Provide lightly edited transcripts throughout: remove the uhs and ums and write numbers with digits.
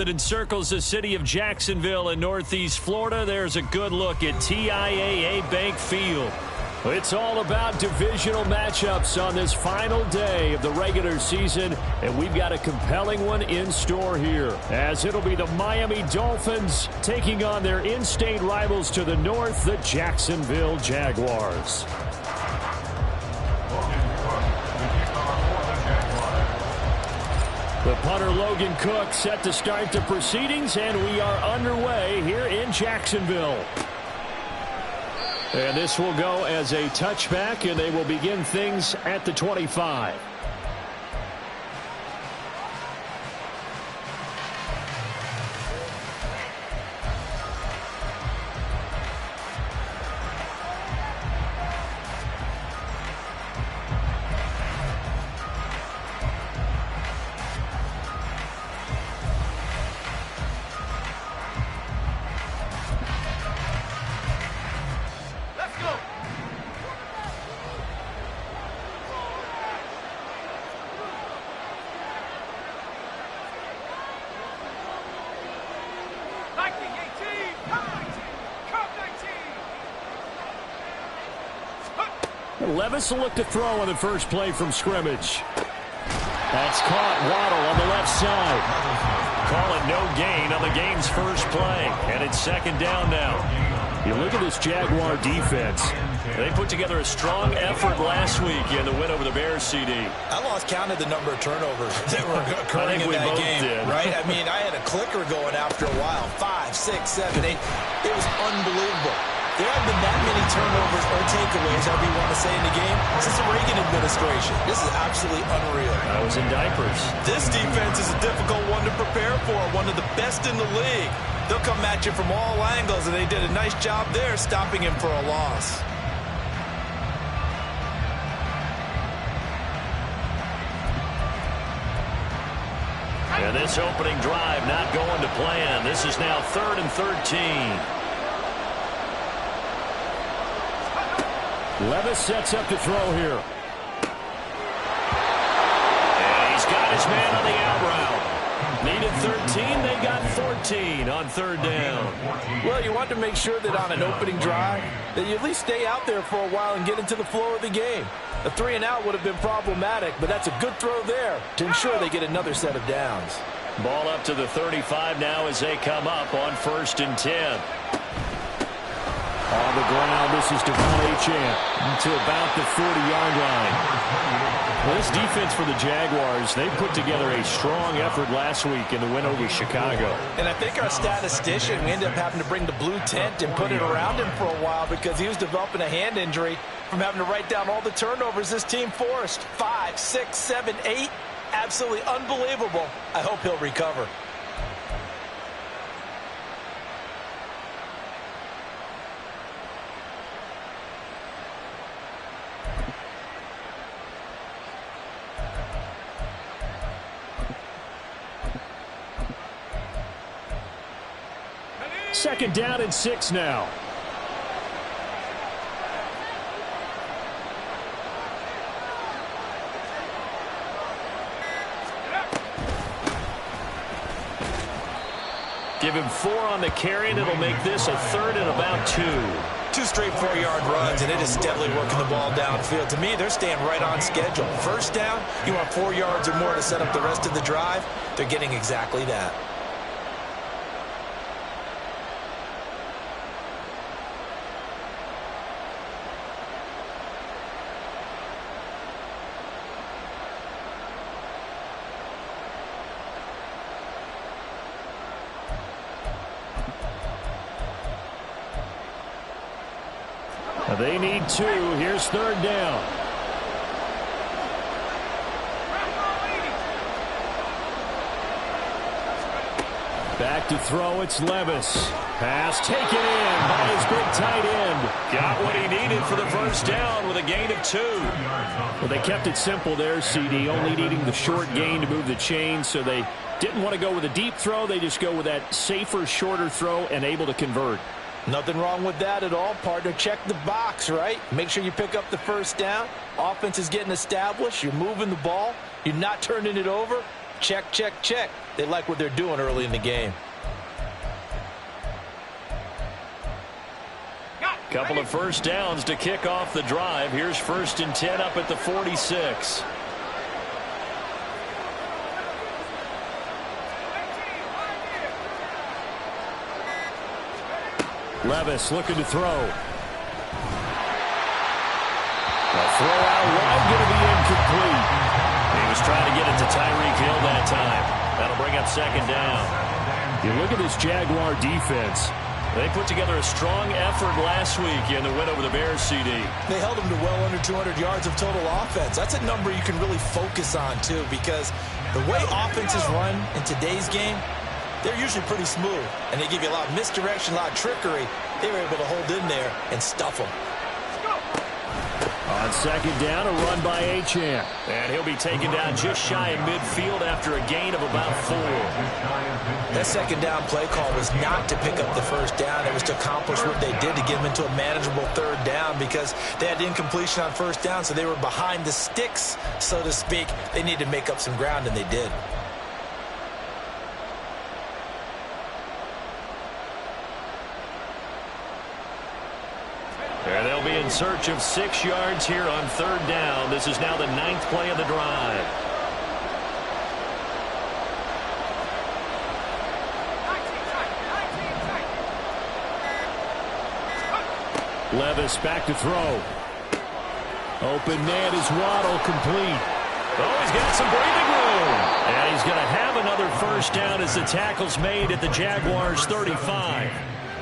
That encircles the city of Jacksonville in Northeast Florida. There's a good look at TIAA Bank Field. It's all about divisional matchups on this final day of the regular season, and we've got a compelling one in store here, as it'll be the Miami Dolphins taking on their in-state rivals to the north, the Jacksonville Jaguars. The punter Logan Cook set to start the proceedings, and we are underway here in Jacksonville. And this will go as a touchback, and they will begin things at the 25. Levis will look to throw on the first play from scrimmage. That's caught. Waddle on the left side. Call it no gain on the game's first play. And it's second down now. You look at this Jaguar defense. They put together a strong effort last week in the win over the Bears, CD. I lost count of the number of turnovers that were occurring in that game. Right? I mean, I had a clicker going after a while. 5, 6, 7, 8. It was unbelievable. There haven't been that many turnovers or takeaways, however you want to say, in the game since the Reagan administration. This is absolutely unreal. I was in diapers. This defense is a difficult one to prepare for, one of the best in the league. They'll come at you from all angles, and they did a nice job there stopping him for a loss. And this opening drive not going to plan. This is now 3rd and 13. Levis sets up to throw here. And he's got his man on the out route. Needed 13, they got 14 on 3rd down. Well, you want to make sure that on an opening drive that you at least stay out there for a while and get into the flow of the game. A 3 and out would have been problematic, but that's a good throw there to ensure they get another set of downs. Ball up to the 35 now as they come up on 1st and 10. On the ground, this is Devon Achane to about the 40-yard line. Well, this defense for the Jaguars, they put together a strong effort last week in the win over Chicago. And I think our statistician, we ended up having to bring the blue tent and put it around him for a while because he was developing a hand injury from having to write down all the turnovers this team forced. 5, 6, 7, 8. Absolutely unbelievable. I hope he'll recover. Second down and 6 now. Give him 4 on the carry, and it'll make this a 3rd and about 2. 2 straight 4-yard runs, and it is steadily working the ball downfield. To me, they're staying right on schedule. First down, you want 4 yards or more to set up the rest of the drive. They're getting exactly that. They need 2. Here's 3rd down. Back to throw, it's Levis. Pass taken in by his big tight end. Got what he needed for the first down with a gain of 2. Well, they kept it simple there, CD, only needing the short gain to move the chain, so they didn't want to go with a deep throw. They just go with that safer, shorter throw and able to convert. Nothing wrong with that at all, partner. Check the box, right? Make sure you pick up the first down. Offense is getting established. You're moving the ball. You're not turning it over. Check, check, check. They like what they're doing early in the game. Couple of first downs to kick off the drive. Here's 1st and 10 up at the 46. Levis looking to throw. The throw out wide going to be incomplete. He was trying to get it to Tyreek Hill that time. That'll bring up 2nd down. You look at this Jaguar defense. They put together a strong effort last week in the win over the Bears, CD. They held them to well under 200 yards of total offense. That's a number you can really focus on, too, because the way offenses run in today's game, they're usually pretty smooth, and they give you a lot of misdirection, a lot of trickery. They were able to hold in there and stuff them. On 2nd down, a run by Achane. And he'll be taken down just shy of midfield after a gain of about 4. That 2nd down play call was not to pick up the 1st down. It was to accomplish what they did to get them into a manageable 3rd down because they had incompletion on 1st down, so they were behind the sticks, so to speak. They needed to make up some ground, and they did. And they'll be in search of 6 yards here on 3rd down. This is now the 9th play of the drive. Levis back to throw. Open man is Waddle, complete. Oh, he's got some breathing room. And he's going to have another 1st down as the tackle's made at the Jaguars' 35.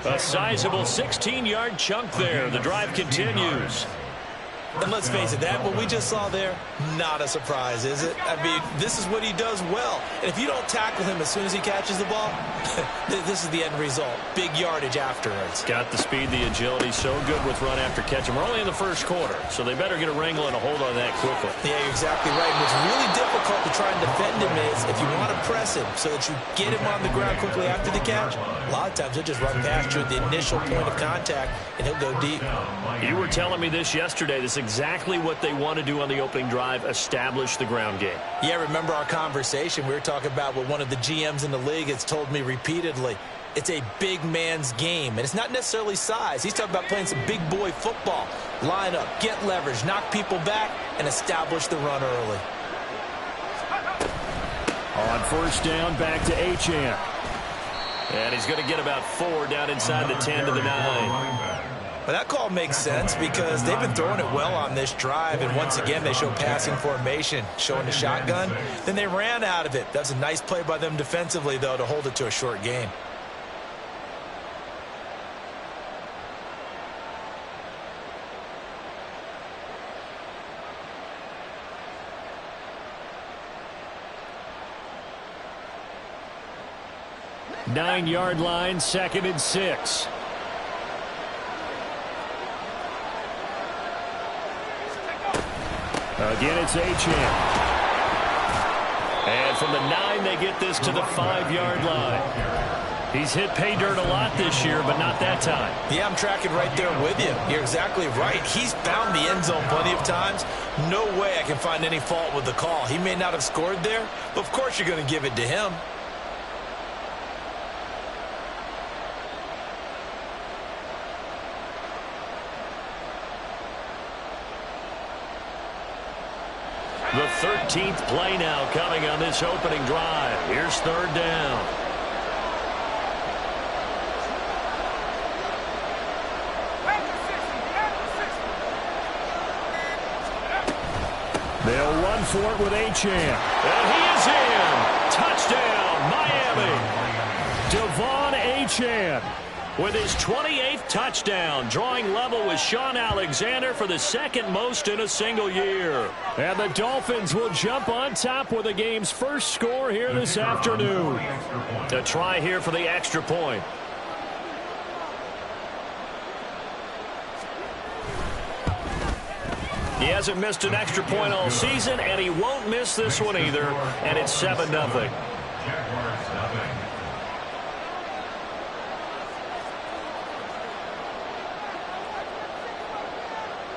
A sizable 16-yard chunk there. The drive continues. And let's face it, that what we just saw there, not a surprise, is it? I mean, this is what he does well. And if you don't tackle him as soon as he catches the ball, this is the end result. Big yardage afterwards. Got the speed, the agility, so good with run after catch. And we're only in the 1st quarter, so they better get a wrangle and a hold on that quickly. Yeah, you're exactly right. And what's really difficult to try and defend him is if you want to press him so that you get him on the ground quickly after the catch, a lot of times he'll just run past you at the initial point of contact, and he'll go deep. You were telling me this yesterday. This is exactly what they want to do on the opening drive, establish the ground game. Yeah, remember our conversation? We were talking about what one of the GMs in the league has told me repeatedly. It's a big man's game, and it's not necessarily size. He's talking about playing some big boy football. Line up, get leverage, knock people back, and establish the run early. On 1st down, back to Achane. And he's going to get about 4 down inside the 10 to the 9. But that call makes sense because they've been throwing it well on this drive, and once again they show passing formation, showing the shotgun. Then they ran out of it. That's a nice play by them defensively, though, to hold it to a short gain. Nine-yard line, 2nd and 6. Again, it's Achane. And from the 9, they get this to the 5-yard line. He's hit pay dirt a lot this year, but not that time. Yeah, I'm tracking right there with you. You're exactly right. He's found the end zone plenty of times. No way I can find any fault with the call. He may not have scored there, but of course you're going to give it to him. The 13th play now coming on this opening drive. Here's 3rd down. They'll run for it with Achane. And he is in. Touchdown, Miami. Devon Achane with his 28th touchdown, drawing level with Sean Alexander for the 2nd most in a single year. And the Dolphins will jump on top with the game's first score here this afternoon. A try here for the extra point. He hasn't missed an extra point all season, and he won't miss this one either, and it's 7-0.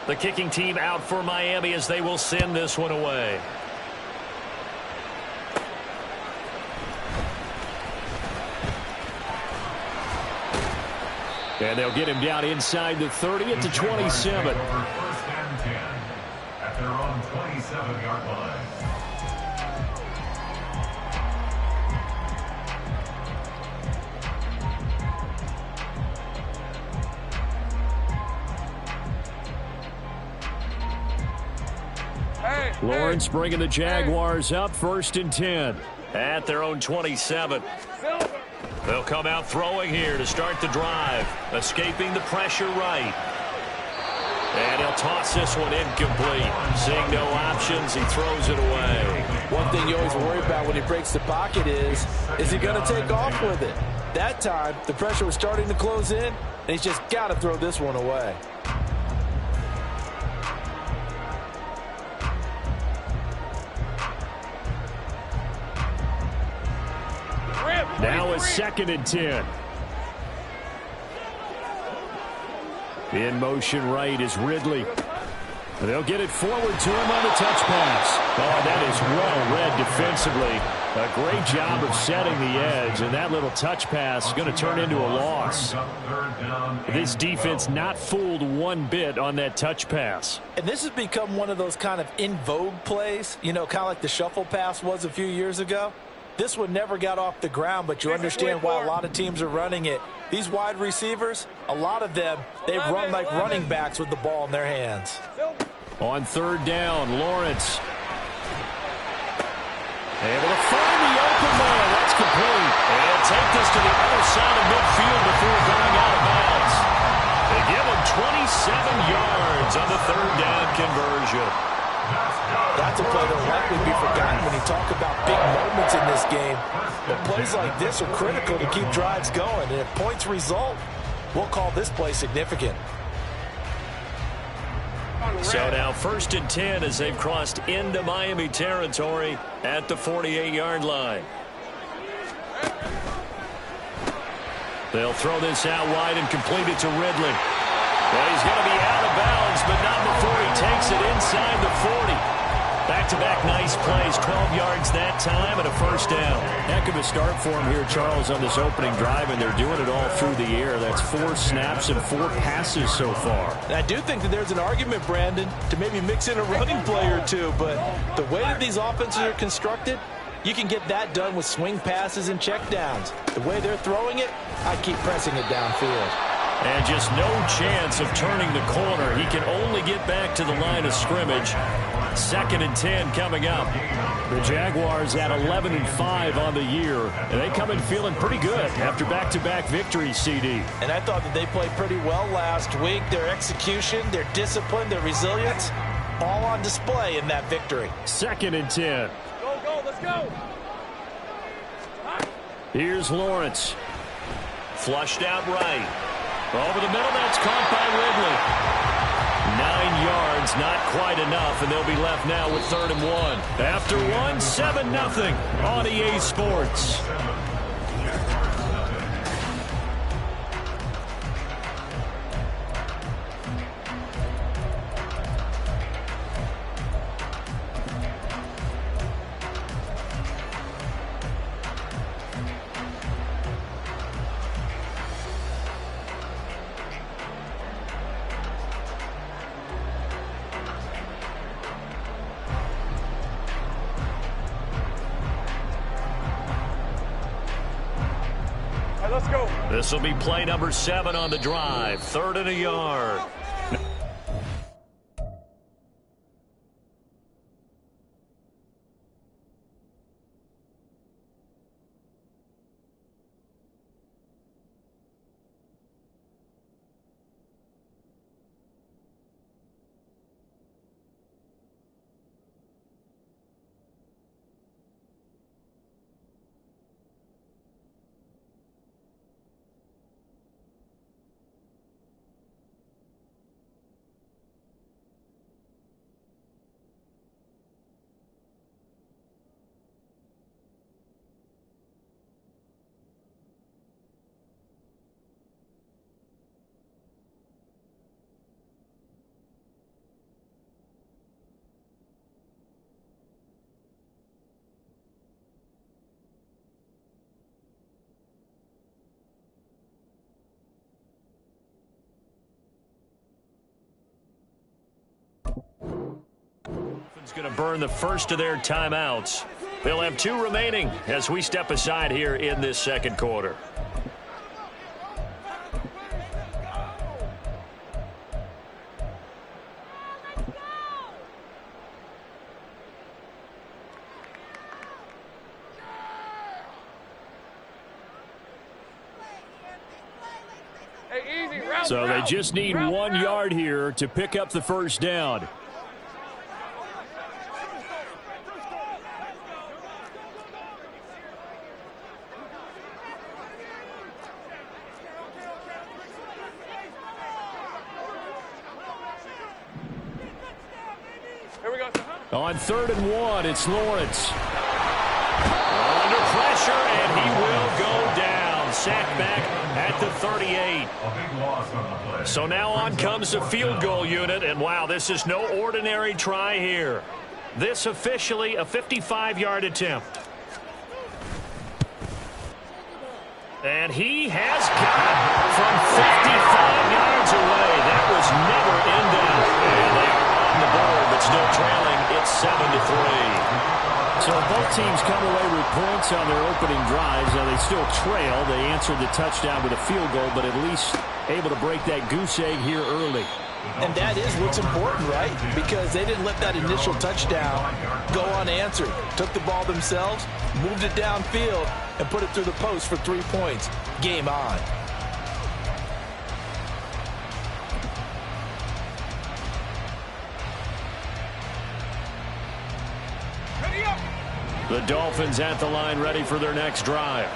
The kicking team out for Miami as they will send this one away. And they'll get him down inside the 30 at the 27. First and 10 at their own 27-yard line. Lawrence bringing the Jaguars up 1st and 10 at their own 27. They'll come out throwing here to start the drive, escaping the pressure right. And he'll toss this one incomplete. Seeing no options, he throws it away. One thing you always worry about when he breaks the pocket is he going to take off with it? That time, the pressure was starting to close in, and he's just got to throw this one away. Now it's 2nd and 10. In motion right is Ridley. They'll get it forward to him on the touch pass. Oh, that is well read defensively. A great job of setting the edge, and that little touch pass is going to turn into a loss. This defense not fooled one bit on that touch pass. And this has become one of those kind of in vogue plays, you know, kind of like the shuffle pass was a few years ago. This one never got off the ground, but you understand why a lot of teams are running it. These wide receivers, a lot of them, they run like running backs with the ball in their hands. On 3rd down, Lawrence. Able to find the open man. That's complete. And take this to the other side of midfield before going out of bounds. They give him 27 yards on the 3rd down conversion. That's a play that will likely be forgotten when you talk about big moments in this game. But plays like this are critical to keep drives going. And if points result, we'll call this play significant. So now 1st and 10 as they've crossed into Miami territory at the 48-yard line. They'll throw this out wide and complete it to Ridley. Well, he's going to be out of bounds, but not before he takes it inside the 40. Back-to-back nice plays, 12 yards that time and a 1st down. Heck of a start for him here, Charles, on this opening drive, and they're doing it all through the air. That's 4 snaps and 4 passes so far. And I do think that there's an argument, Brandon, to maybe mix in a running play or two, but the way that these offenses are constructed, you can get that done with swing passes and checkdowns. The way they're throwing it, I keep pressing it downfield. And just no chance of turning the corner. He can only get back to the line of scrimmage. 2nd and 10 coming up. The Jaguars at 11-5 on the year. And they come in feeling pretty good after back-to-back victories, CD. And I thought that they played pretty well last week. Their execution, their discipline, their resilience, all on display in that victory. 2nd and 10. Go, let's go. Here's Lawrence. Flushed out right. Over the middle, that's caught by Ridley. 9 yards, not quite enough, and they'll be left now with 3rd and 1. After 1, 7-0 on EA Sports. Let's go. This will be play number 7 on the drive. 3rd and a yard. It's going to burn the first of their timeouts. They'll have 2 remaining as we step aside here in this second quarter. So they just need 1 yard here to pick up the first down. On 3rd and 1, it's Lawrence. Under pressure, and he will go down. Sacked back at the 38. So now on comes the field goal unit, and wow, this is no ordinary try here. This officially a 55-yard attempt. And he has got it from 55 yards away. That was never in doubt. And they are on the board, but still trailing. It's 7-3. So both teams come away with points on their opening drives. Now they still trail. They answered the touchdown with a field goal, but at least able to break that goose egg here early. And that is what's important, right? Because they didn't let that initial touchdown go unanswered. Took the ball themselves, moved it downfield, and put it through the post for 3 points. Game on. The Dolphins at the line, ready for their next drive.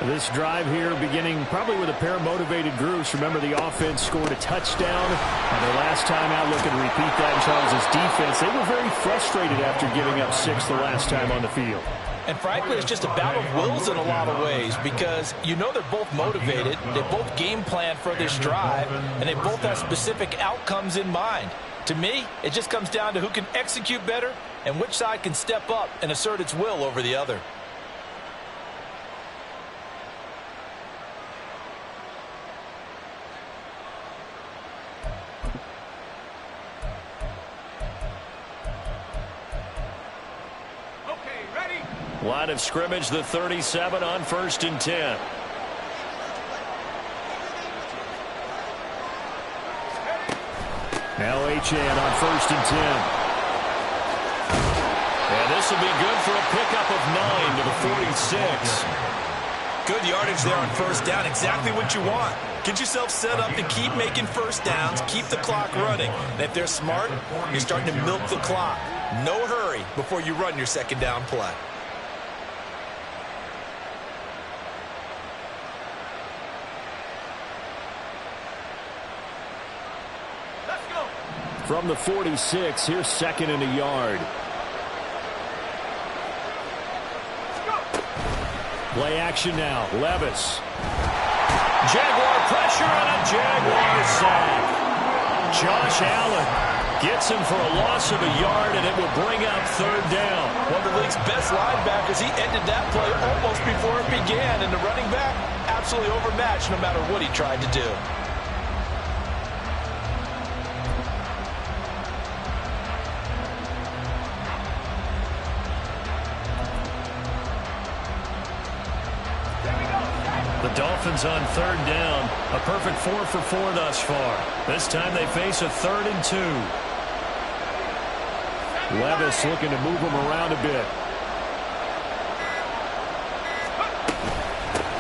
This drive here beginning probably with a pair of motivated groups. Remember, the offense scored a touchdown. And their last time out, looking to repeat that in Charles' defense. They were very frustrated after giving up 6 the last time on the field. And frankly, it's just a battle of wills in a lot of ways because you know they're both motivated. They both game plan for this drive, and they both have specific outcomes in mind. To me, it just comes down to who can execute better and which side can step up and assert its will over the other. Line of scrimmage, the 37 on 1st and 10. Now Achane on 1st and 10. And this will be good for a pickup of 9 to the 46. Good yardage there on 1st down. Exactly what you want. Get yourself set up to keep making 1st downs, keep the clock running. And if they're smart, you're starting to milk the clock. No hurry before you run your 2nd down play. From the 46, here's 2nd and a yard. Play action now. Levis. Jaguar pressure and a Jaguar sack. Josh Allen gets him for a loss of a yard, and it will bring up 3rd down. One of the league's best linebackers. He ended that play almost before it began, and the running back absolutely overmatched no matter what he tried to do. The Dolphins on 3rd down. A perfect 4 for 4 thus far. This time they face a 3rd and 2. Levis looking to move him around a bit.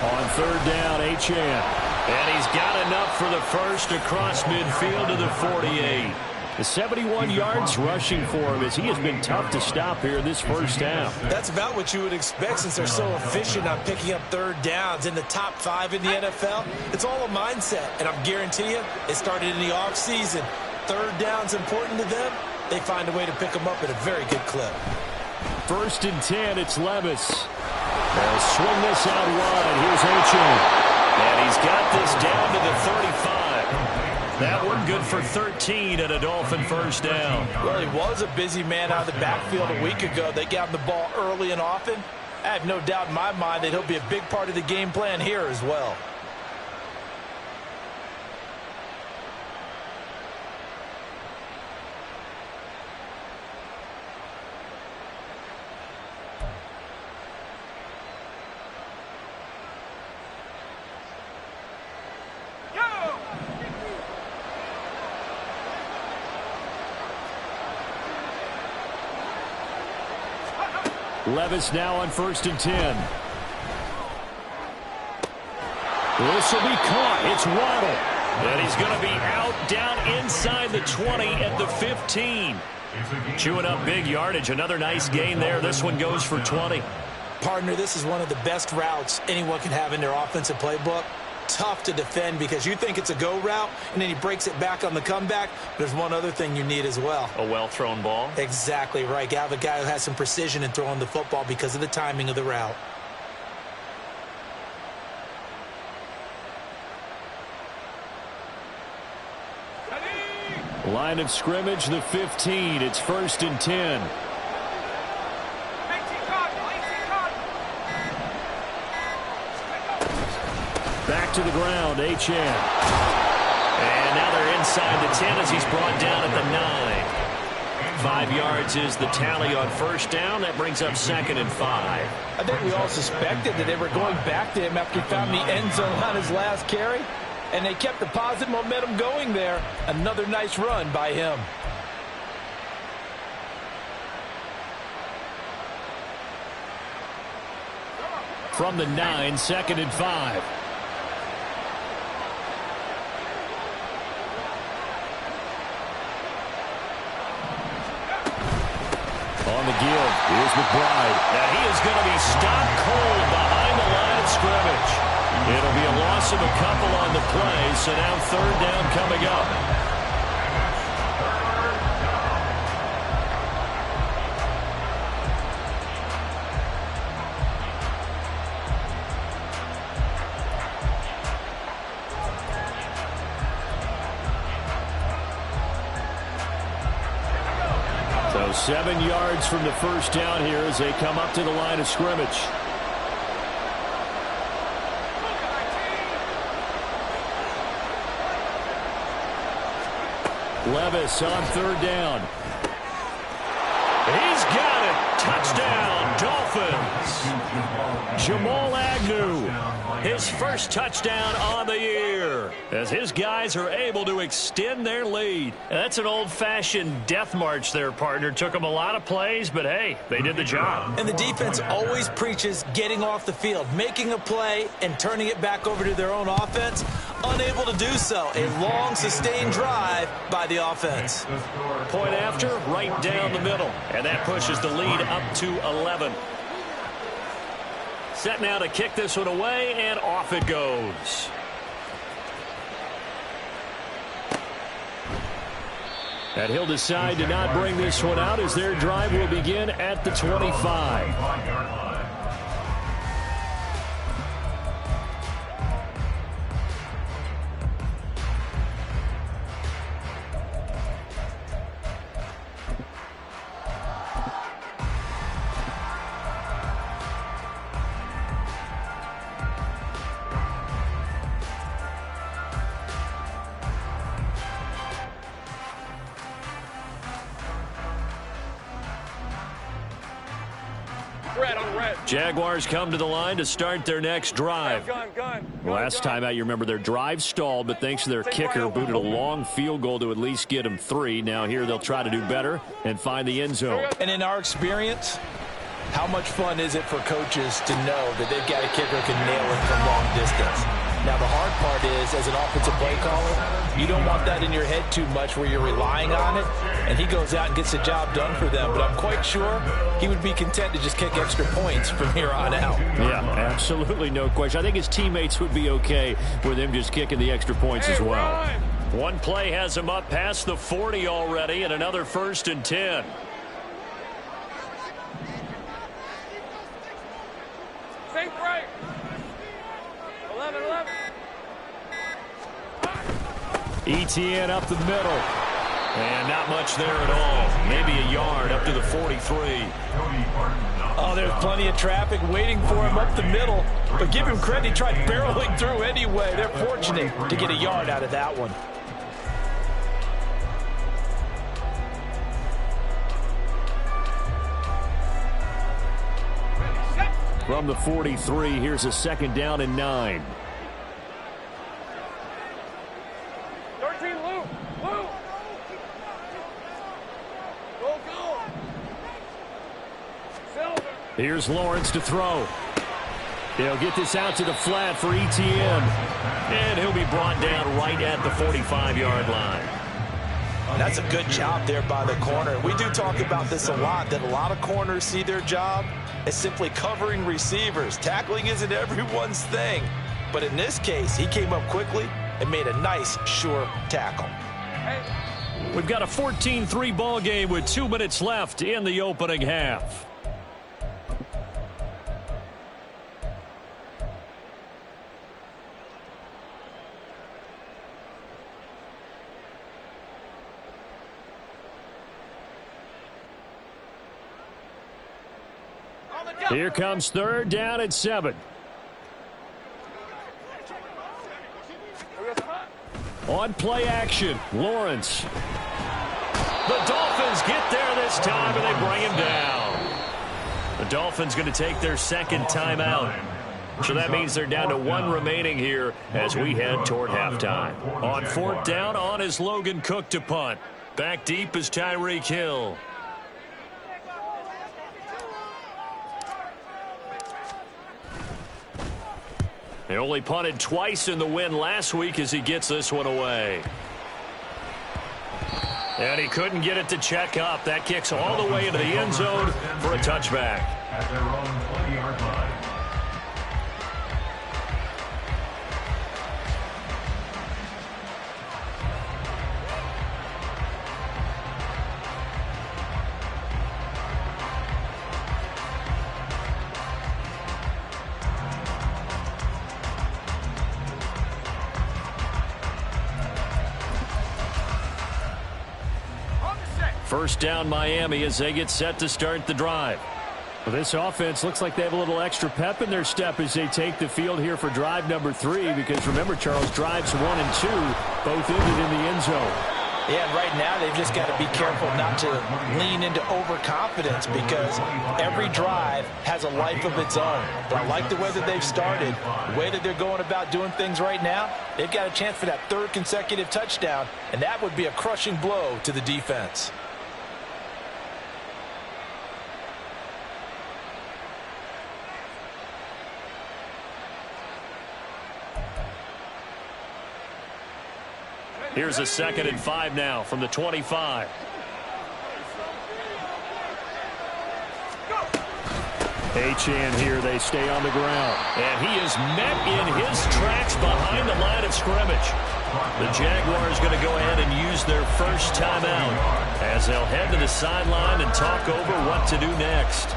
On 3rd down, Achane. And he's got enough for the first across midfield to the 48. The 71 yards rushing for him as he has been tough to stop here in this 1st half. That's about what you would expect since they're so efficient on picking up 3rd downs in the top 5 in the NFL. It's all a mindset, and I'm guarantee you it started in the offseason. 3rd down's important to them. They find a way to pick them up at a very good clip. 1st and 10, it's Levis. They'll swing this out wide. Here's Achane. And he's got this down to the 35. That one good for 13 at a Dolphin 1st down. Well, he was a busy man out of the backfield a week ago. They got him the ball early and often. I have no doubt in my mind that he'll be a big part of the game plan here as well. Levis now on 1st and 10. This will be caught. It's Waddle. And he's going to be out down inside the 20 at the 15. Chewing up big yardage. Another nice gain there. This one goes for 20. Partner, this is one of the best routes anyone can have in their offensive playbook. Tough to defend because you think it's a go route, and then he breaks it back on the comeback. There's one other thing you need as well. A well-thrown ball? Exactly right. You have a guy who has some precision in throwing the football because of the timing of the route. Line of scrimmage, the 15. It's 1st and 10. Back to the ground, H.N. And now they're inside the 10 as he's brought down at the 9. 5 yards is the tally on 1st down. That brings up 2nd and 5. I think we all suspected that they were going back to him after he found the end zone on his last carry. And they kept the positive momentum going there. Another nice run by him. From the 9, 2nd and 5. On the give, here's McBride. Now he is going to be stopped cold behind the line of scrimmage. It'll be a loss of a couple on the play, so now 3rd down coming up. So 7 yards from the 1st down here as they come up to the line of scrimmage. Levis on 3rd down. He's got it. Touchdown, Dolphins. Jamal Agnew, his first touchdown on the year, as his guys are able to extend their lead. That's an old-fashioned death march there, partner. Took them a lot of plays, but hey, they did the job. And the defense always preaches getting off the field, making a play, and turning it back over to their own offense. Unable to do so. A long, sustained drive by the offense. Point after, right down the middle. And that pushes the lead up to 11. Set now to kick this one away, and off it goes. And he'll decide to not bring this one out as their drive will begin at the 25. Jaguars come to the line to start their next drive. Last time out, you remember their drive stalled, but thanks to their kicker, booted a long field goal to at least get them 3. Now here they'll try to do better and find the end zone. And in our experience, how much fun is it for coaches to know that they've got a kicker who can nail it from long distance? Now, the hard part is, as an offensive play caller, you don't want that in your head too much where you're relying on it, and he goes out and gets the job done for them. But I'm quite sure he would be content to just kick extra points from here on out. Yeah, absolutely no question. I think his teammates would be okay with him just kicking the extra points as well. One play has him up past the 40 already, and another 1st and 10. Safe right. 11. ETN up the middle. And not much there at all. Maybe a yard up to the 43. Oh, there's plenty of traffic waiting for him up the middle. But give him credit, he tried barreling through anyway. They're fortunate to get a yard out of that one. From the 43, here's a 2nd down and 9. 13, Luke. Go. Silver. Here's Lawrence to throw. They'll get this out to the flat for ETN. And he'll be brought down right at the 45-yard line. That's a good job there by the corner. We do talk about this a lot, that a lot of corners see their job as simply covering receivers. Tackling isn't everyone's thing. But in this case, he came up quickly and made a nice, sure tackle. We've got a 14-3 ball game with 2 minutes left in the opening half. Here comes 3rd down and 7. On play action, Lawrence. The Dolphins get there this time, and they bring him down. The Dolphins going to take their 2nd timeout. So that means they're down to 1 remaining here as we head toward halftime. On 4th down, on is Logan Cook to punt. Back deep is Tyreek Hill. He only punted twice in the win last week as he gets this one away. And he couldn't get it to check up. That kicks all the way into the end zone for a touchback. At their own 20-yard line. First down Miami as they get set to start the drive. Well, this offense looks like they have a little extra pep in their step as they take the field here for drive number 3, because remember, Charles, drives 1 and 2 both ended in the end zone. Yeah, and right now they've just got to be careful not to lean into overconfidence, because every drive has a life of its own. But I like the way that they've started, the way that they're going about doing things right now. They've got a chance for that 3rd consecutive touchdown, and that would be a crushing blow to the defense. Here's a 2nd and 5 now from the 25. Achane here, they stay on the ground. And he is met in his tracks behind the line of scrimmage. The Jaguars going to go ahead and use their first timeout as they'll head to the sideline and talk over what to do next.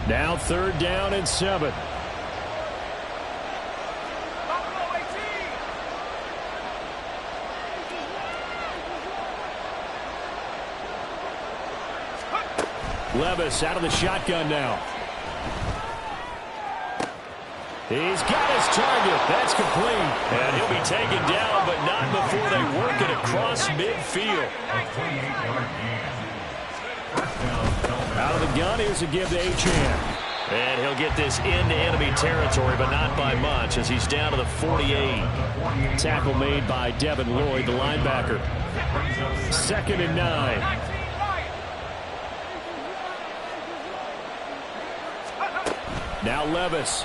Now 3rd down and 7. Levis out of the shotgun now. He's got his target. That's complete. And he'll be taken down, but not before they work it across midfield. Out of the gun, here's a give to Achane. And he'll get this into enemy territory, but not by much, as he's down to the 48. Tackle made by Devin Lloyd, the linebacker. 2nd and 9. Now Levis.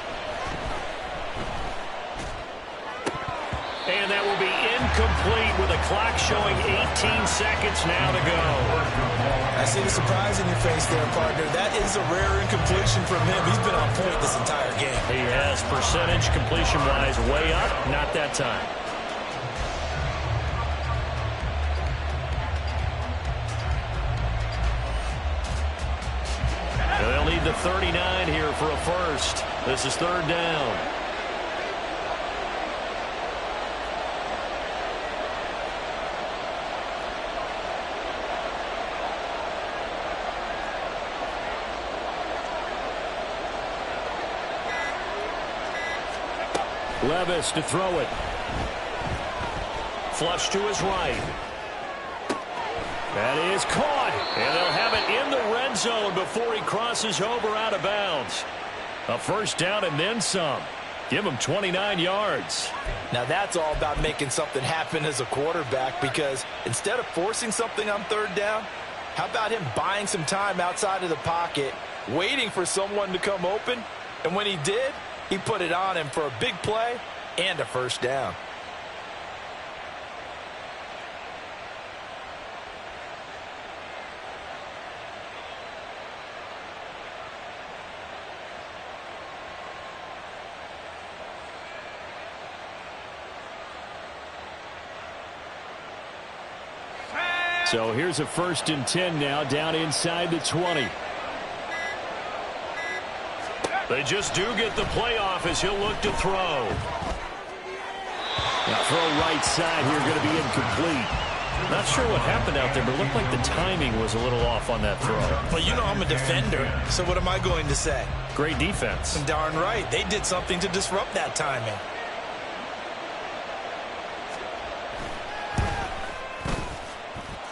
And that will be incomplete with a clock showing 18 seconds now to go. I see the surprise in your face there, partner. That is a rare incompletion from him. He's been on point this entire game. He has, percentage completion-wise way up. Not that time. And they'll need the 39 here for a first. This is 3rd down. Levis to throw it. flush to his right. That is caught, and they'll have it in the red zone before he crosses over out of bounds. A first down and then some. Give him 29 yards. Now that's all about making something happen as a quarterback, because instead of forcing something on third down, how about him buying some time outside of the pocket, waiting for someone to come open, and when he did, he put it on him for a big play and a first down. So here's a 1st and 10 now, down inside the 20. They just do get the playoff as he'll look to throw. Now throw right side here, going to be incomplete. Not sure what happened out there, but it looked like the timing was a little off on that throw. Well, you know I'm a defender, so what am I going to say? Great defense. Darn right. They did something to disrupt that timing.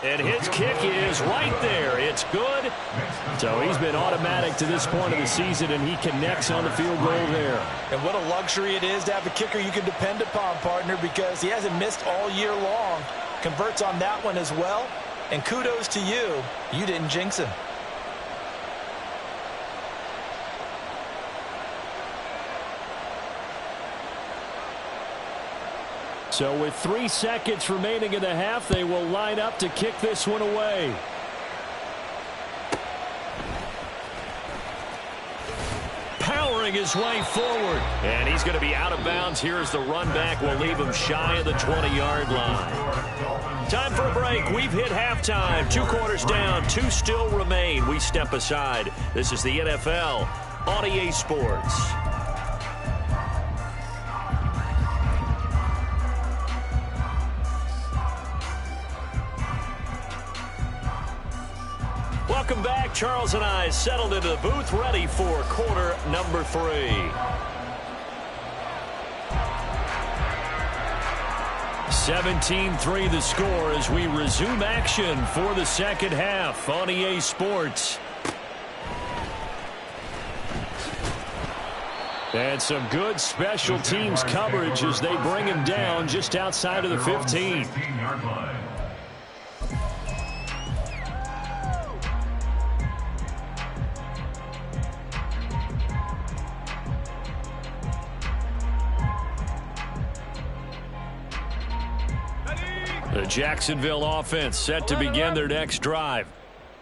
And his kick is right there. It's good. So he's been automatic to this point of the season, and he connects on the field goal there. And what a luxury it is to have a kicker you can depend upon, partner, because he hasn't missed all year long. Converts on that one as well. And kudos to you. You didn't jinx him. So with 3 seconds remaining in the half, they will line up to kick this one away. Powering his way forward. And he's going to be out of bounds here as the run back will leave him shy of the 20-yard line. Time for a break. We've hit halftime. 2 quarters down. 2 still remain. We step aside. This is the NFL on EA Sports. Welcome back. Charles and I settled into the booth, ready for quarter number 3. 17-3 the score as we resume action for the second half on EA Sports. And some good special teams coverage as they bring him down just outside of the 15. The Jacksonville offense set to begin their next drive.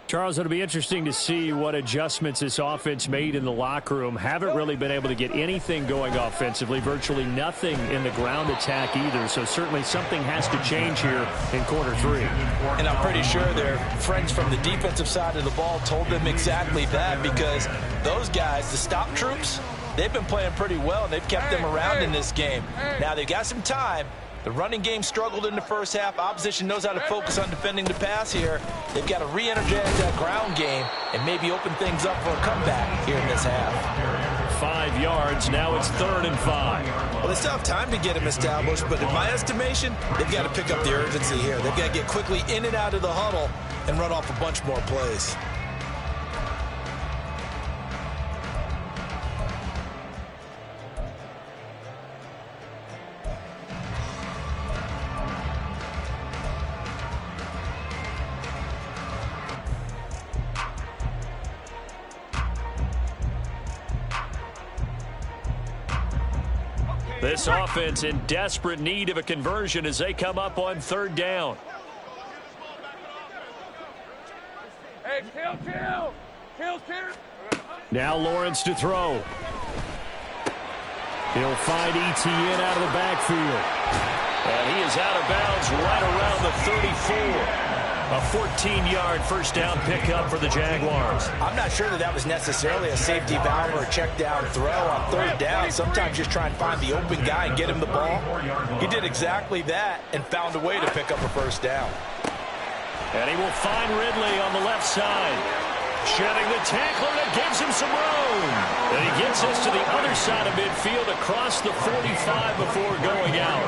Charles, it'll be interesting to see what adjustments this offense made in the locker room. Haven't really been able to get anything going offensively, virtually nothing in the ground attack either. So certainly something has to change here in quarter 3. And I'm pretty sure their friends from the defensive side of the ball told them exactly that, because those guys, the stop troops, they've been playing pretty well, and they've kept them around in this game. Now they've got some time. The running game struggled in the first half. Opposition knows how to focus on defending the pass here. They've got to re-energize that ground game and maybe open things up for a comeback here in this half. 5 yards. Now it's 3rd and 5. Well, they still have time to get him established, but in my estimation, they've got to pick up the urgency here. They've got to get quickly in and out of the huddle and run off a bunch more plays. This offense in desperate need of a conversion as they come up on 3rd down. Hey, kill. Now Lawrence to throw. He'll find Etienne out of the backfield. And he is out of bounds right around the 34. A 14-yard first down pickup for the Jaguars. I'm not sure that was necessarily a safety valve or a check down throw on 3rd down. Sometimes just try and find the open guy and get him the ball. He did exactly that and found a way to pick up a first down. And he will find Ridley on the left side. Shedding the tackler that gives him some room. And he gets us to the other side of midfield across the 45 before going out.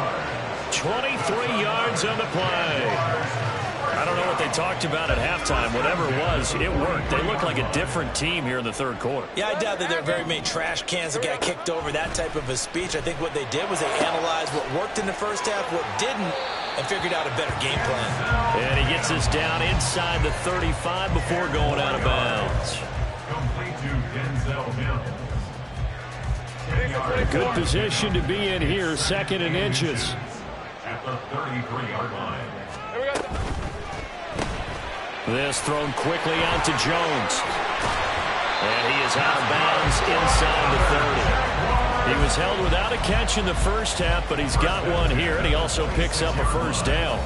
23 yards on the play. I don't know what they talked about at halftime. Whatever it was, it worked. They look like a different team here in the third quarter. Yeah, I doubt that there are very many trash cans that got kicked over, that type of a speech. I think what they did was they analyzed what worked in the first half, what didn't, and figured out a better game plan. And he gets us down inside the 35 before going out of bounds. Complete to Denzel Mims. 10 yards. Good position to be in here, 2nd and inches. At the 33-yard line. This thrown quickly out to Jones. And he is out of bounds inside the 30. He was held without a catch in the first half, but he's got one here, and he also picks up a first down.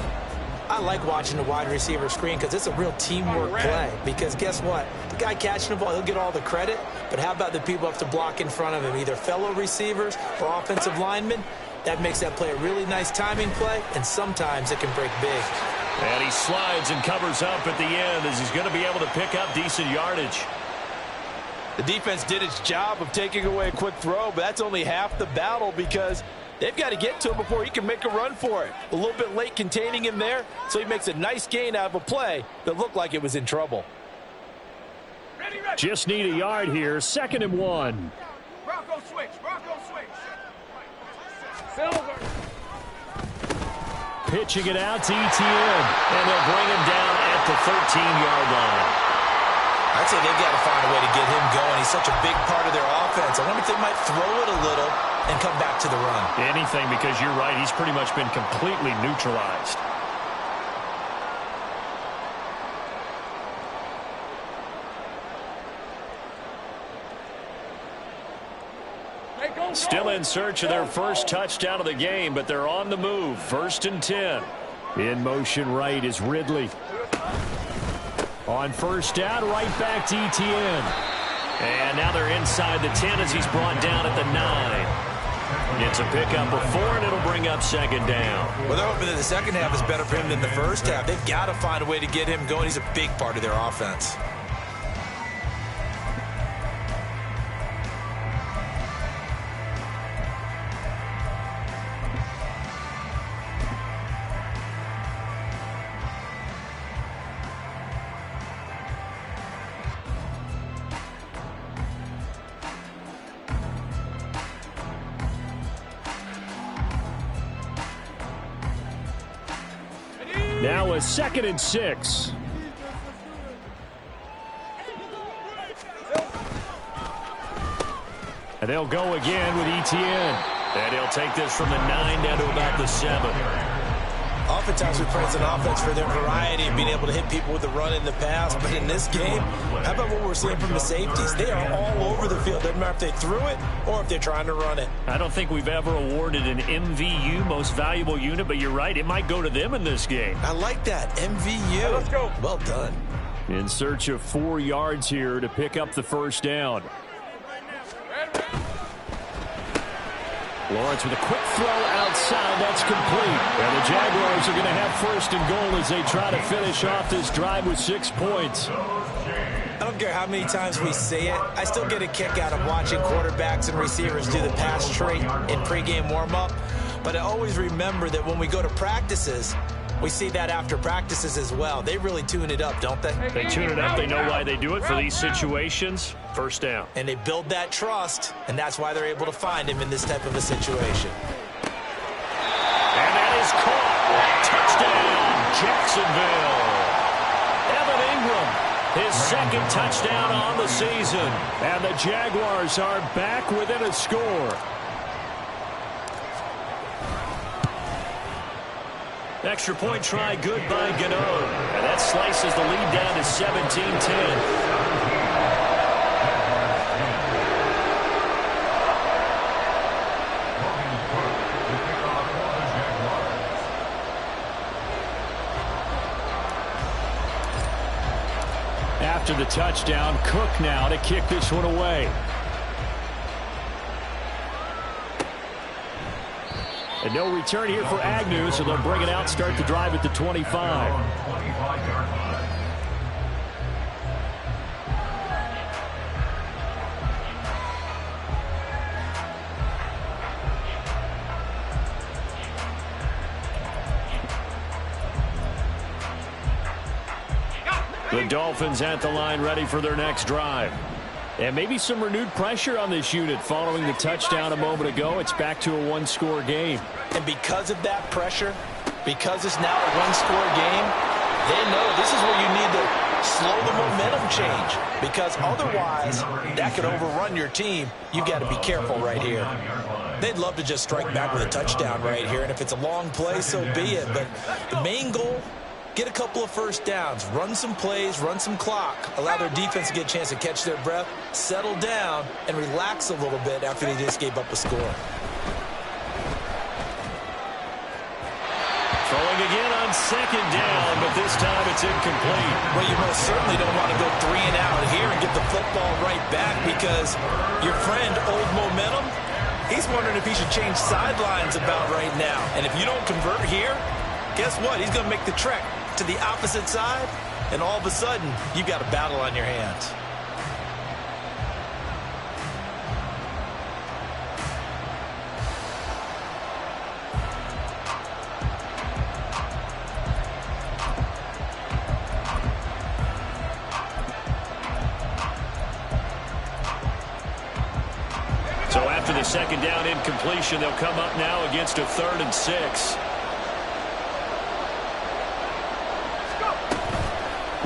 I like watching the wide receiver screen because it's a real teamwork play. Because guess what? The guy catching the ball, he'll get all the credit. But how about the people who have to block in front of him, either fellow receivers or offensive linemen? That makes that play a really nice timing play, and sometimes it can break big. And he slides and covers up at the end as he's going to be able to pick up decent yardage. The defense did its job of taking away a quick throw, but that's only half the battle because they've got to get to him before he can make a run for it. A little bit late containing him there, so he makes a nice gain out of a play that looked like it was in trouble. Just need a yard here, 2nd and 1. Bronco switch. Bronco switch. Silver. Pitching it out to Etienne, and they'll bring him down at the 13-yard line. I'd say they've got to find a way to get him going. He's such a big part of their offense. I wonder if they might throw it a little and come back to the run. Anything, because you're right, he's pretty much been completely neutralized. Still in search of their first touchdown of the game, but they're on the move. 1st and 10. In motion right is Ridley. On first down, right back to Etienne. And now they're inside the 10 as he's brought down at the 9. It's a pickup of 4, and it'll bring up 2nd down. Well, they're hoping that the second half is better for him than the first half. They've got to find a way to get him going. He's a big part of their offense. Now a 2nd and 6. And they'll go again with Etienne. And he'll take this from the 9 down to about the 7. Oftentimes we praise an offense for their variety of being able to hit people with the run in the pass. But in this game, how about what we're seeing from the safeties? They are all over the field. Doesn't matter if they threw it or if they're trying to run it. I don't think we've ever awarded an MVU, most valuable unit, but you're right, it might go to them in this game. I like that. MVU. Let's go. Well done. In search of 4 yards here to pick up the first down. Lawrence with a quick throw outside. That's complete. And the Jaguars are going to have 1st and goal as they try to finish off this drive with 6 points. I don't care how many times we say it. I still get a kick out of watching quarterbacks and receivers do the pass trait in pregame warm-up. But I always remember that when we go to practices, we see that after practices as well. They really tune it up, don't they? They tune it up. They know why they do it for these situations. First down. And they build that trust, and that's why they're able to find him in this type of a situation. And that is caught. Touchdown, Jacksonville. Evan Ingram, his 2nd touchdown on the season. And the Jaguars are back within a score. Extra point try good by Gano. And that slices the lead down to 17-10. After the touchdown, Cook now to kick this one away. And no return here for Agnew, so they'll bring it out, start the drive at the 25. The Dolphins at the line ready for their next drive. And maybe some renewed pressure on this unit following the touchdown a moment ago. It's back to a one-score game. And because of that pressure, because it's now a one-score game, they know this is where you need to slow the momentum change. Because otherwise, that could overrun your team. You've got to be careful right here. They'd love to just strike back with a touchdown right here. And if it's a long play, so be it. But the main goal, get a couple of first downs, run some plays, run some clock, allow their defense to get a chance to catch their breath, settle down, and relax a little bit after they just gave up a score. Throwing again on second down, but this time it's incomplete. Well, you most certainly don't want to go 3 and out here and get the football right back because your friend, Old Momentum, he's wondering if he should change sidelines about right now. And if you don't convert here, guess what? He's going to make the trek to the opposite side, and all of a sudden, you've got a battle on your hands. So after the second down incompletion, they'll come up now against a 3rd and 6.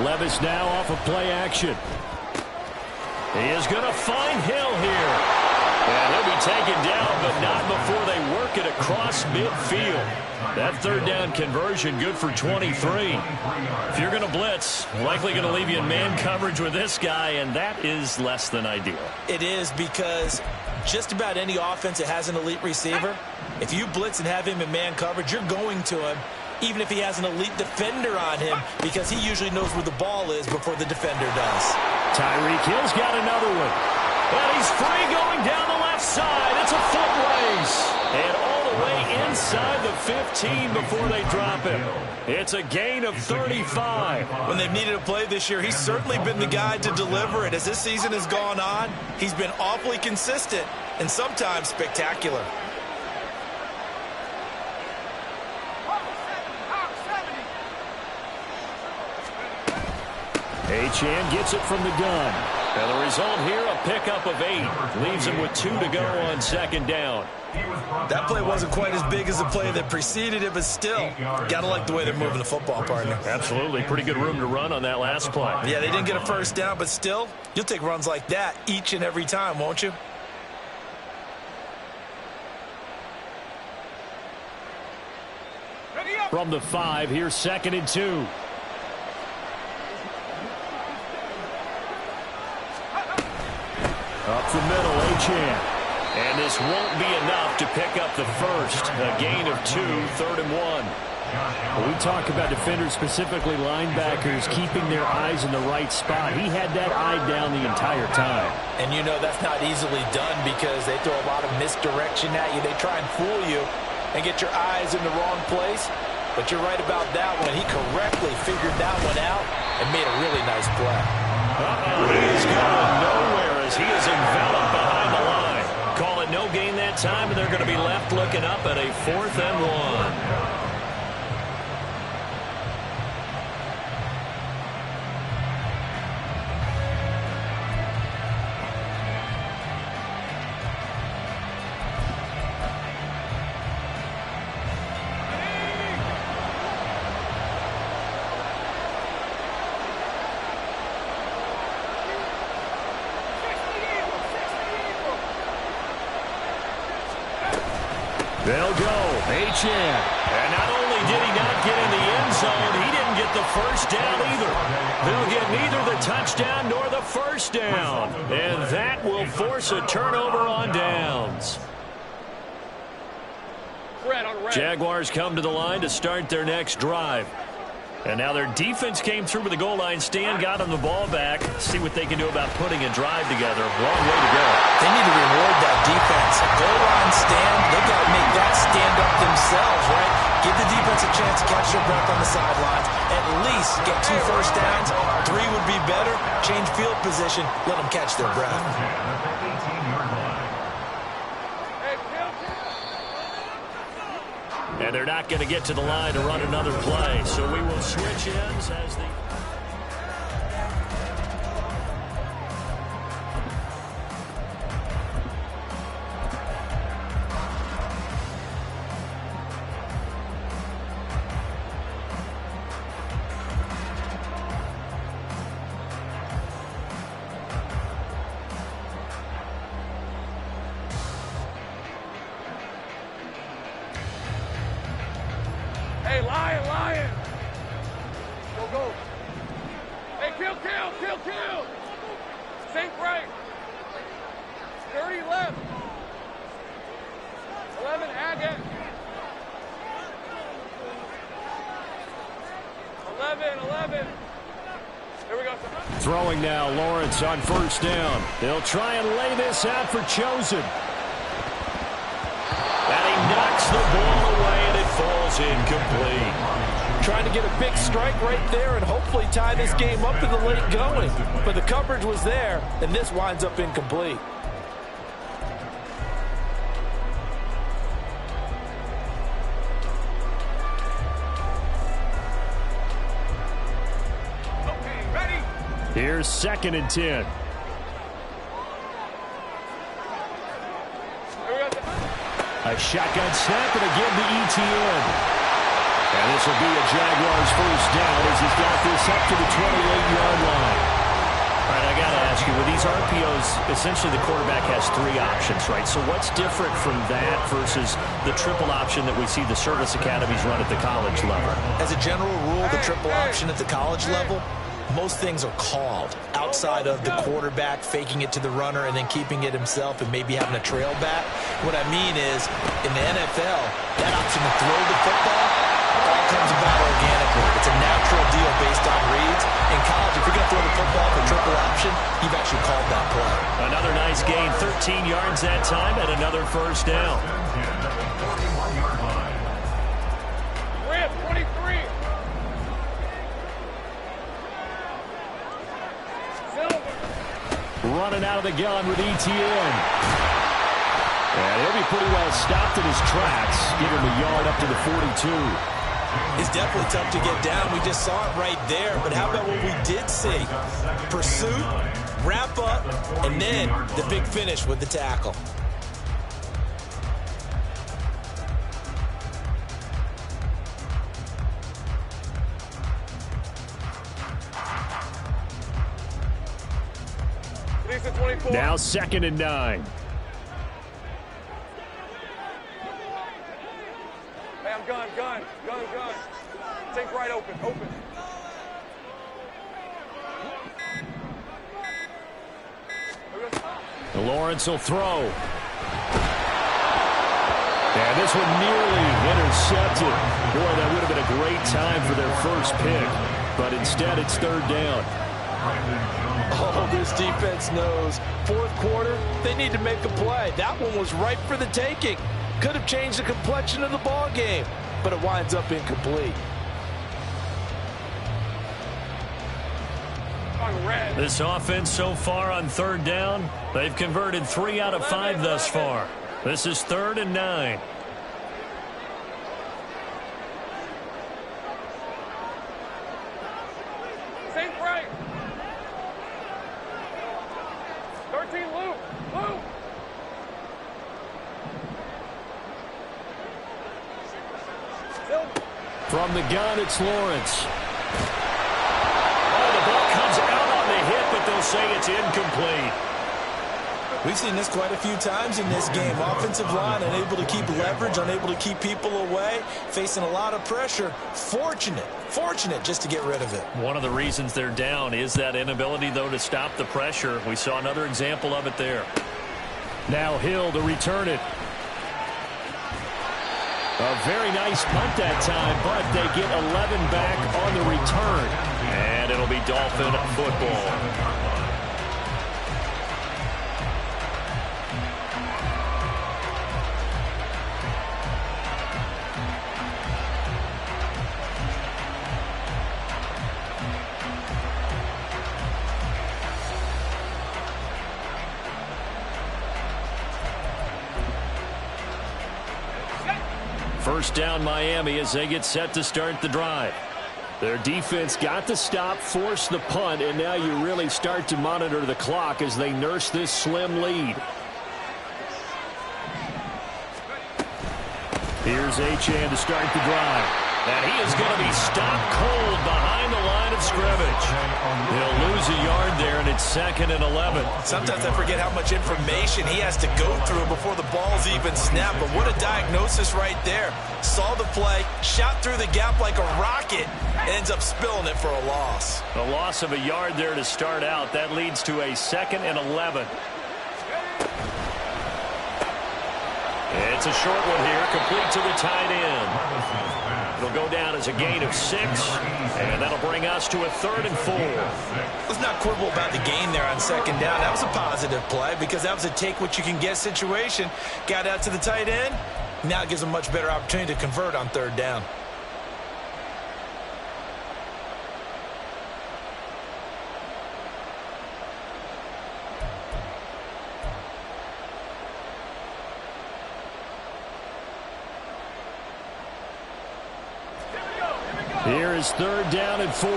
Levis now off of play action. He is going to find Hill here. And he'll be taken down, but not before they work it across midfield. That 3rd down conversion good for 23. If you're going to blitz, likely going to leave you in man coverage with this guy, and that is less than ideal. It is because just about any offense that has an elite receiver, if you blitz and have him in man coverage, you're going to him, even if he has an elite defender on him, because he usually knows where the ball is before the defender does. Tyreek Hill's got another one. And he's free going down the left side. It's a foot race. And all the way inside the 15 before they drop him. It's a gain of 35. When they've needed a play this year, he's certainly been the guy to deliver it. As this season has gone on, he's been awfully consistent and sometimes spectacular. Achane gets it from the gun. And the result here, a pickup of 8. Leaves him with 2 to go on second down. That play wasn't quite as big as the play that preceded it, but still, got to like the way they're moving the football, partner. Absolutely. Pretty good room to run on that last play. Yeah, they didn't get a first down, but still, you'll take runs like that each and every time, won't you? From the 5, here's 2nd and 2. Up the middle, Achane. And this won't be enough to pick up the first. A gain of 2, 3rd and 1. Well, we talk about defenders, specifically linebackers, keeping their eyes in the right spot. He had that eye down the entire time. And you know that's not easily done because they throw a lot of misdirection at you. They try and fool you and get your eyes in the wrong place. But you're right about that one. He correctly figured that one out and made a really nice play. He is going nowhere as he is enveloped behind the line. Call it no gain that time, and they're going to be left looking up at a 4th and 1. They'll go. Achane. And not only did he not get in the end zone, he didn't get the first down either. They'll get neither the touchdown nor the first down. And that will force a turnover on downs. Jaguars come to the line to start their next drive. And now their defense came through with the goal line stand, got them the ball back. See what they can do about putting a drive together. Long way to go. They need to reward that defense. Goal line stand, they've got to make that stand up themselves, right? Give the defense a chance to catch their breath on the sidelines. At least get 2 first downs. 3 would be better. Change field position. Let them catch their breath. And they're not going to get to the line to run another play. So we will switch ends as the... Think right. 30 left. 11, add that. 11. Here we go. Throwing now, Lawrence on first down. They'll try and lay this out for Chosen. And he knocks the ball away, and it falls incomplete. Trying to get a big strike right there and hopefully tie this game up in the late going. But the coverage was there, and this winds up incomplete. Here's 2nd and 10. A shotgun snap, and again to ETN. And this will be a Jaguars first down as he's got this up to the 28-yard line. All right, I got to ask you, with these RPOs, essentially the quarterback has 3 options, right? So what's different from that versus the triple option that we see the service academies run at the college level? As a general rule, the triple option at the college level, most things are called outside of the quarterback faking it to the runner and then keeping it himself and maybe having a trail back. What I mean is, in the NFL, that option to throw the football all comes about organically. It's a natural deal based on reads. In college, if you're going to throw the football for triple option, you've actually called that play. Another nice gain, 13 yards that time, and another first down. Rip, 23. Running out of the gun with ETN. And he'll be pretty well stopped in his tracks. Give him a yard up to the 42. It's definitely tough to get down. We just saw it right there. But how about what we did see? Pursuit, wrap up, and then the big finish with the tackle. Now 2nd and 9. Hey, I'm gun. Think right, open. Lawrence will throw. And this one nearly intercepted. Boy, that would have been a great time for their first pick. But instead, it's 3rd down. Oh, this defense knows. 4th quarter, they need to make a play. That one was ripe for the taking. Could have changed the complexion of the ball game, but it winds up incomplete. This offense so far on 3rd down, they've converted 3 out of 5 thus far. This is 3rd and 9. Think right. 13, loop. From the gun, it's Lawrence. Oh, the ball comes out on the hit, but they'll say it's incomplete. We've seen this quite a few times in this game. Offensive line unable to keep leverage, unable to keep people away, facing a lot of pressure. Fortunate just to get rid of it. One of the reasons they're down is that inability, though, to stop the pressure. We saw another example of it there. Now Hill to return it. A very nice punt that time, but they get 11 back on the return. And it'll be Dolphin football. First down Miami as they get set to start the drive. Their defense got the stop, forced the punt, and now you really start to monitor the clock as they nurse this slim lead. Here's Achane to start the drive. And he is going to be stopped cold behind the line of scrimmage. He'll lose a yard there, and it's 2nd and 11. Sometimes I forget how much information he has to go through before the ball's even snapped. But what a diagnosis right there. Saw the play, shot through the gap like a rocket, ends up spilling it for a loss. A loss of a yard there to start out. That leads to a 2nd and 11. It's a short one here, complete to the tight end. It'll go down as a gain of 6, and that'll bring us to a 3rd and 4. Let's not quibble about the gain there on 2nd down. That was a positive play because that was a take-what-you-can-get situation. Got out to the tight end. Now it gives a much better opportunity to convert on 3rd down. Here is 3rd down and 4.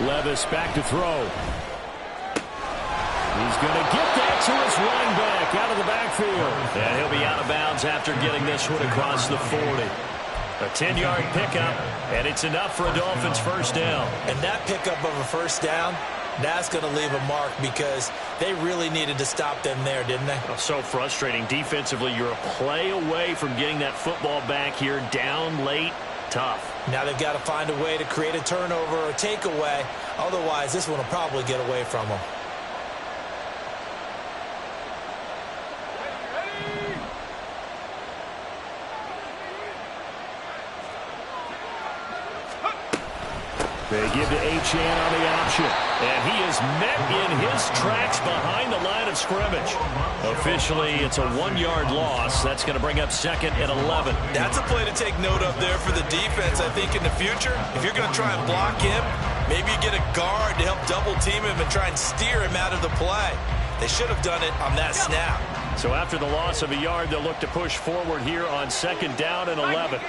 Levis back to throw. He's going to get that to his running back out of the backfield. And he'll be out of bounds after getting this one across the 40. A 10-yard pickup, and it's enough for a Dolphins first down. And that pickup of a first down, that's going to leave a mark because they really needed to stop them there, didn't they? Oh, so frustrating. Defensively, you're a play away from getting that football back here. Down late, tough. Now they've got to find a way to create a turnover or takeaway. Otherwise, this one will probably get away from them. They give to Achane on the option. And he is met in his tracks behind the line of scrimmage. Officially, it's a 1-yard loss. That's going to bring up 2nd and 11. That's a play to take note of there for the defense, I think, in the future. If you're going to try and block him, maybe you get a guard to help double-team him and try and steer him out of the play. They should have done it on that snap. So after the loss of a yard, they'll look to push forward here on 2nd down and 11.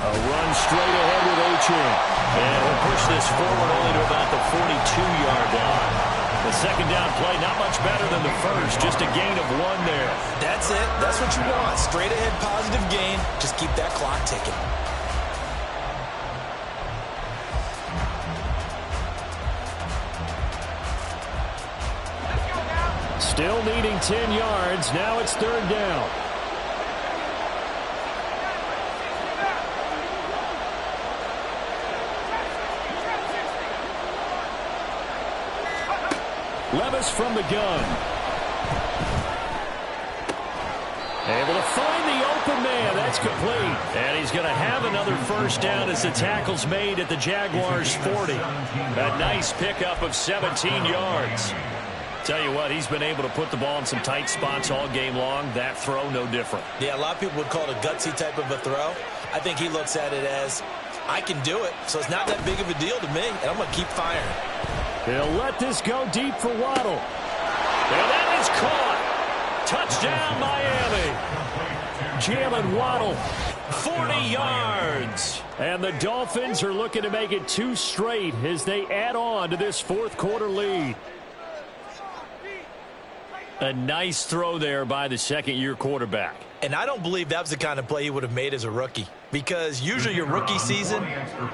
A run straight ahead with Achane. And we'll push this forward only to about the 42-yard line. The 2nd down play, not much better than the first. Just a gain of 1 there. That's it. That's what you want. Straight ahead positive gain. Just keep that clock ticking. Still needing 10 yards. Now it's 3rd down. Levis from the gun. Able to find the open man. That's complete. And he's going to have another first down as the tackle's made at the Jaguars' 40. A nice pickup of 17 yards. Tell you what, he's been able to put the ball in some tight spots all game long. That throw, no different. Yeah, a lot of people would call it a gutsy type of a throw. I think he looks at it as, I can do it, so it's not that big of a deal to me, and I'm going to keep firing. He'll let this go deep for Waddle. And that is caught. Touchdown, Miami. Jalen Waddle, 40 yards. And the Dolphins are looking to make it 2 straight as they add on to this 4th quarter lead. A nice throw there by the 2nd-year quarterback. And I don't believe that was the kind of play he would have made as a rookie, because usually your rookie season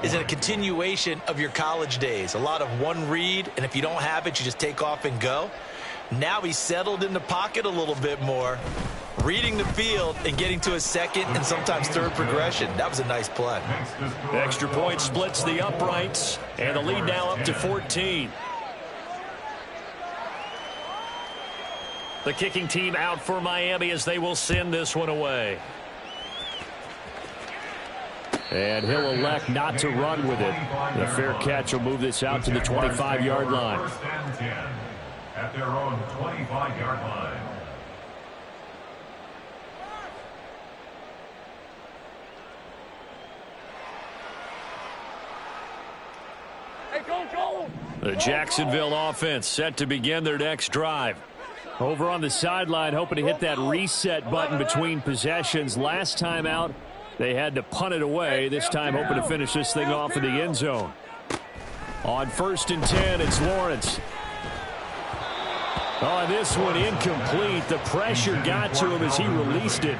is a continuation of your college days. A lot of one read, and if you don't have it, you just take off and go. Now he's settled in the pocket a little bit more, reading the field and getting to his 2nd and sometimes 3rd progression. That was a nice play. Extra point splits the uprights, and the lead now up to 14. The kicking team out for Miami as they will send this one away. And he'll elect not to run with it. The fair catch will move this out to the 25-yard line. 1st and 10 at their own 25-yard line. Hey, go! The Jacksonville offense set to begin their next drive. Over on the sideline, hoping to hit that reset button between possessions. Last time out, they had to punt it away. This time, hoping to finish this thing off in the end zone. On 1st and 10, it's Lawrence. Oh, and this one incomplete. The pressure got to him as he released it.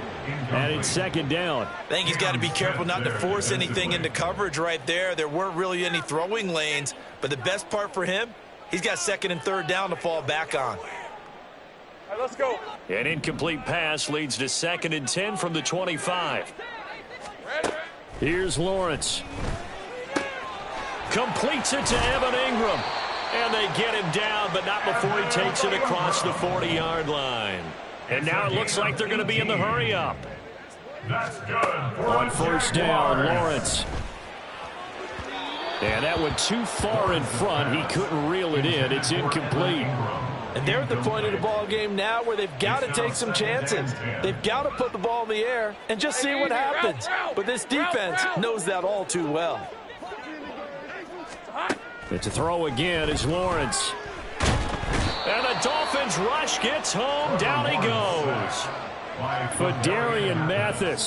And it's second down. I think he's got to be careful not to force anything into coverage right there. There weren't really any throwing lanes. But the best part for him, he's got second and third down to fall back on. All right, let's go. An incomplete pass leads to 2nd and 10 from the 25. Here's Lawrence. Completes it to Evan Ingram. And they get him down, but not before he takes it across the 40-yard line. And now it looks like they're going to be in the hurry-up. That's good. On first down, Lawrence. And that went too far in front. He couldn't reel it in. It's incomplete. And they're at the point of the ball game now where they've got to take some chances. They've got to put the ball in the air and just see what happens. But this defense knows that all too well. And to throw again is Lawrence. And the Dolphins rush gets home. Down he goes. For Darian Mathis.